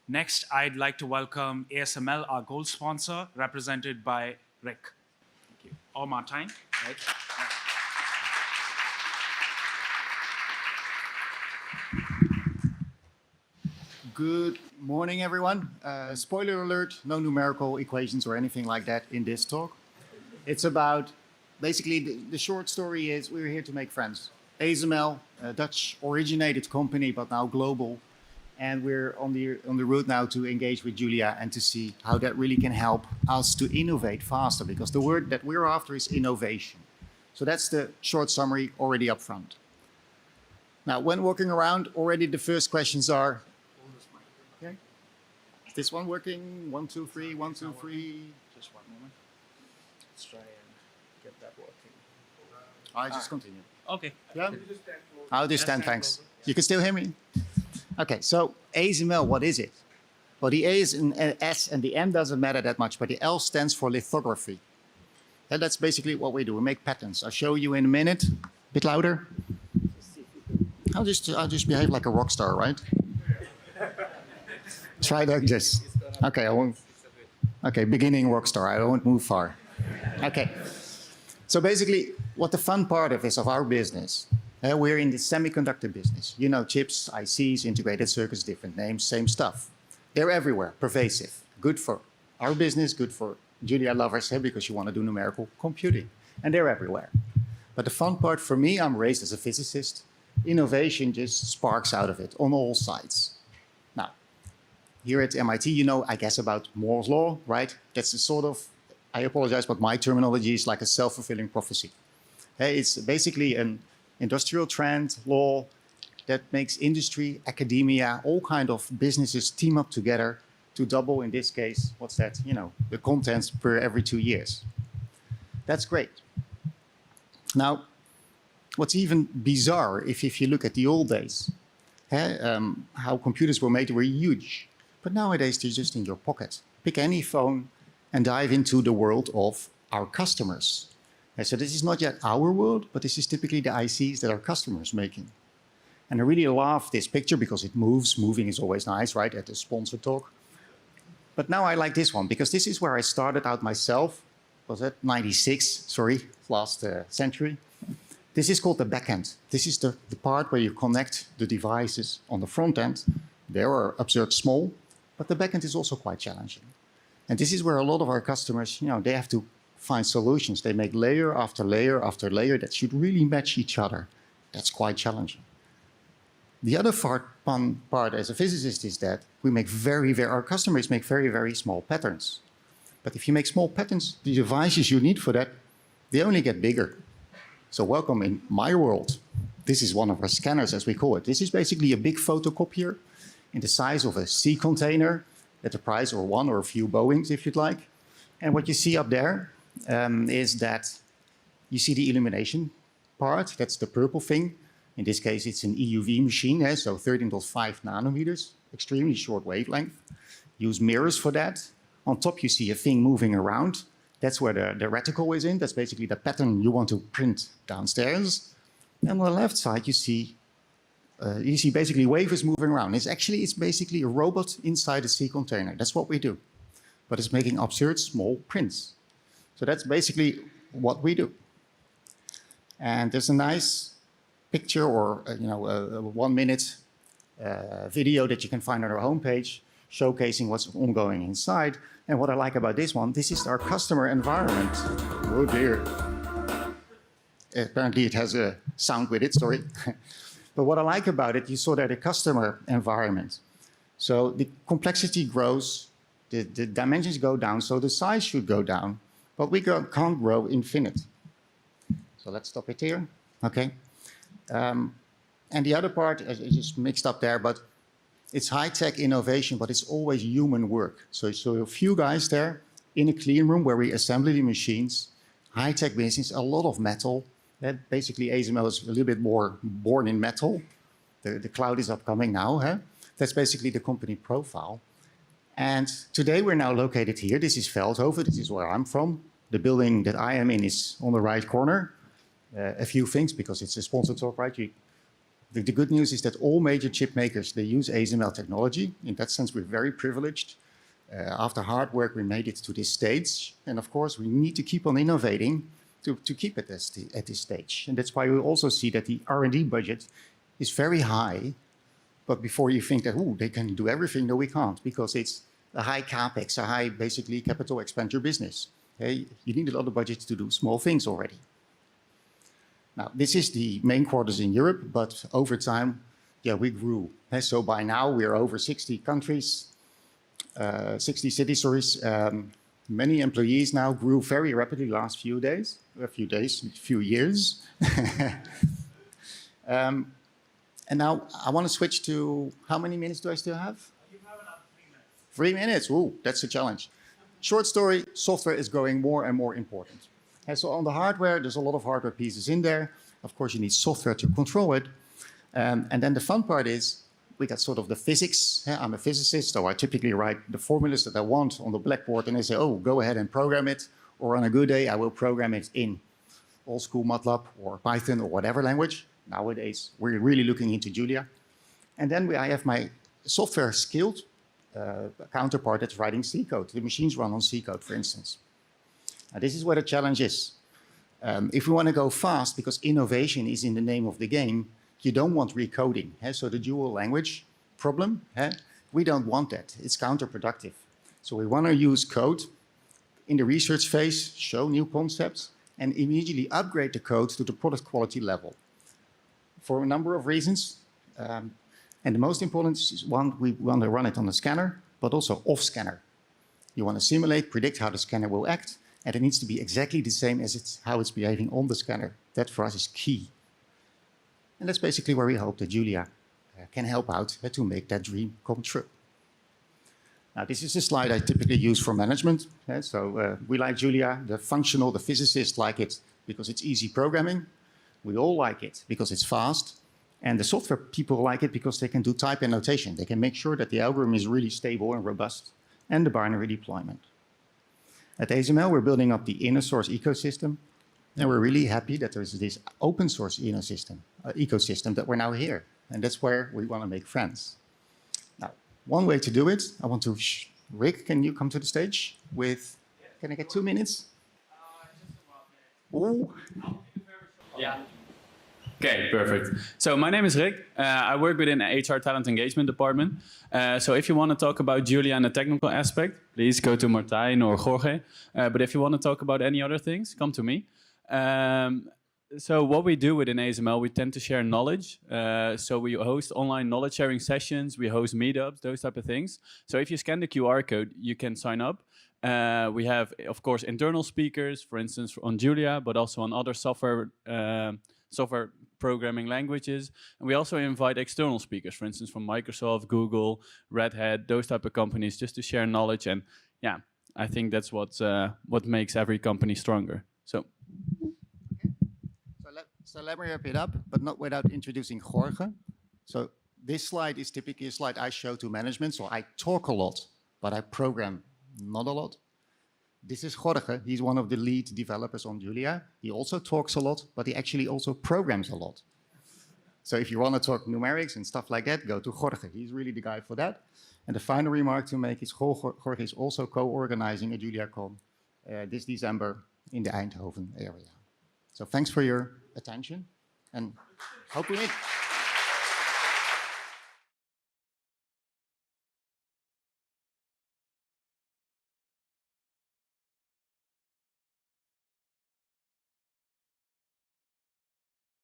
Next, I'd like to welcome ASML, our gold sponsor, represented by Rick. Thank you. Or Martijn, right? Good morning, everyone. Spoiler alert, no numerical equations or anything like that in this talk. It's about, basically, the short story is we're here to make friends. ASML, a Dutch originated company, but now global. And we're on the route now to engage with Julia and to see how that really can help us to innovate faster, because the word that we're after is innovation. So that's the short summary already up front. Now, when walking around, already the first questions are, okay, is this one working? 1, 2, 3, 1, 2, 3. Just one moment. Let's try and get that working. I just continue. Okay. Yeah? I'll just stand, thanks. You can still hear me? Okay, so ASML, what is it? Well, the A is an S and the M doesn't matter that much, but the L stands for lithography. And that's basically what we do. We make patterns. I'll show you in a minute. A bit louder. I'll just behave like a rock star, right? Try like this. Okay, I won't. Okay, beginning rock star. I won't move far. Okay. So basically, what the fun part of is of our business. We're in the semiconductor business. You know, chips, ICs, integrated circuits, different names, same stuff. They're everywhere, pervasive. Good for our business, good for Julia lovers, because you want to do numerical computing. And they're everywhere. But the fun part for me, I'm raised as a physicist. Innovation just sparks out of it on all sides. Now, here at MIT, you know, I guess about Moore's law, right? That's a sort of, I apologize, but my terminology is like a self-fulfilling prophecy. It's basically an industrial trend, law, that makes industry, academia, all kind of businesses team up together to double, in this case, what's that? You know, the contents per every 2 years. That's great. Now, what's even bizarre, if you look at the old days, how computers were made were huge. But nowadays, they're just in your pocket. Pick any phone and dive into the world of our customers. So this is not yet our world, but this is typically the ICs that our customers are making. And I really love this picture because it moves. Moving is always nice, right, at the sponsor talk. But now I like this one because this is where I started out myself. Was that 96? Sorry, last century. This is called the back end. This is the part where you connect the devices on the front end. They are absurd small, but the back end is also quite challenging. And this is where a lot of our customers, you know, they have to find solutions. They make layer after layer after layer that should really match each other. That's quite challenging. The other fun part as a physicist is that we make our customers make very, very small patterns. But if you make small patterns, the devices you need for that, they only get bigger. So welcome in my world. This is one of our scanners, as we call it. This is basically a big photocopier in the size of a sea container at the price of one or a few Boeings, if you'd like. And what you see up there is that you see the illumination part. That's the purple thing. In this case, it's an EUV machine, so 13.5 nanometers, extremely short wavelength. Use mirrors for that. On top, you see a thing moving around. That's where the reticle is in. That's basically the pattern you want to print downstairs. And on the left side, you see basically wafers moving around. It's basically a robot inside a sea container. That's what we do. But it's making absurd small prints. So that's basically what we do. And there's a nice picture or a 1 minute video that you can find on our homepage showcasing what's ongoing inside. And what I like about this one, this is our customer environment. Oh dear. Apparently it has a sound with it, sorry. But what I like about it, you saw that a customer environment. So the complexity grows, the dimensions go down, so the size should go down, but we can't grow infinite. So let's stop it here, okay? And the other part is just mixed up there, but it's high-tech innovation, but it's always human work. So a few guys there in a clean room where we assemble the machines, high-tech business, a lot of metal. That basically ASML is a little bit more born in metal. The cloud is upcoming now. Huh? That's basically the company profile. And today we're now located here. This is Veldhoven. This is where I'm from. The building that I am in is on the right corner. a few things because it's a sponsored talk, right? The good news is that all major chip makers, they use ASML technology. In that sense, we're very privileged. After hard work, we made it to this stage. And of course, we need to keep on innovating to keep it at this stage. And that's why we also see that the R&D budget is very high. But before you think that, oh, they can do everything, no, we can't, because it's a high capex, a high, basically, capital expenditure business. Okay? You need a lot of budget to do small things already. Now, this is the main quarters in Europe, but over time, yeah, we grew. So by now, we're over 60 countries, 60 cities, sorry. Many employees now grew very rapidly last few years. And now I want to switch to, how many minutes do I still have? You have another 3 minutes. 3 minutes, ooh, that's a challenge. Short story, software is growing more and more important. And so on the hardware, there's a lot of hardware pieces in there. Of course, you need software to control it. And then the fun part is, we got sort of the physics. I'm a physicist, so I typically write the formulas that I want on the blackboard, and they say, oh, go ahead and program it. Or on a good day, I will program it in old school MATLAB or Python or whatever language. Nowadays, we're really looking into Julia. And then I have my software skilled counterpart that's writing C code. The machines run on C code, for instance. Now, this is where the challenge is. If we want to go fast, because innovation is in the name of the game, you don't want recoding. So the dual language problem, we don't want that. It's counterproductive. So we want to use code in the research phase, show new concepts, and immediately upgrade the code to the product quality level. For a number of reasons. And the most important is one, we want to run it on the scanner, but also off scanner. You want to simulate, predict how the scanner will act, and it needs to be exactly the same as how it's behaving on the scanner. That for us is key. And that's basically where we hope that Julia can help out to make that dream come true. Now, this is a slide I typically use for management. So we like Julia, the functional, the physicists like it because it's easy programming. We all like it because it's fast. And the software people like it because they can do type annotation. They can make sure that the algorithm is really stable and robust, and the binary deployment. At ASML, we're building up the inner source ecosystem. And we're really happy that there's this open source ecosystem that we're now here. And that's where we want to make friends. Now, one way to do it, I want to, Rick, can you come to the stage with, can I get 2 minutes? Just about a minute. Oh. Yeah. Okay, perfect. So my name is Rick. I work within the HR Talent Engagement Department. So if you want to talk about Julia and the technical aspect, please go to Martijn or Jorge. But if you want to talk about any other things, come to me. So what we do within ASML, we tend to share knowledge. So we host online knowledge sharing sessions, we host meetups, those type of things. So if you scan the QR code, you can sign up. We have, of course, internal speakers, for instance, on Julia, but also on other software programming languages. And we also invite external speakers, for instance, from Microsoft, Google, Red Hat, those type of companies, just to share knowledge. And yeah, I think that's what makes every company stronger. So. So let me wrap it up, but not without introducing Jorge. So this slide is typically a slide I show to management. So I talk a lot, but I program not a lot. This is Jorge. He's one of the lead developers on Julia. He also talks a lot, but he actually also programs a lot. So if you want to talk numerics and stuff like that, go to Jorge. He's really the guy for that. And the final remark to make is Jorge is also co-organizing a JuliaCon this December in the Eindhoven area. So thanks for your attention and hope we meet.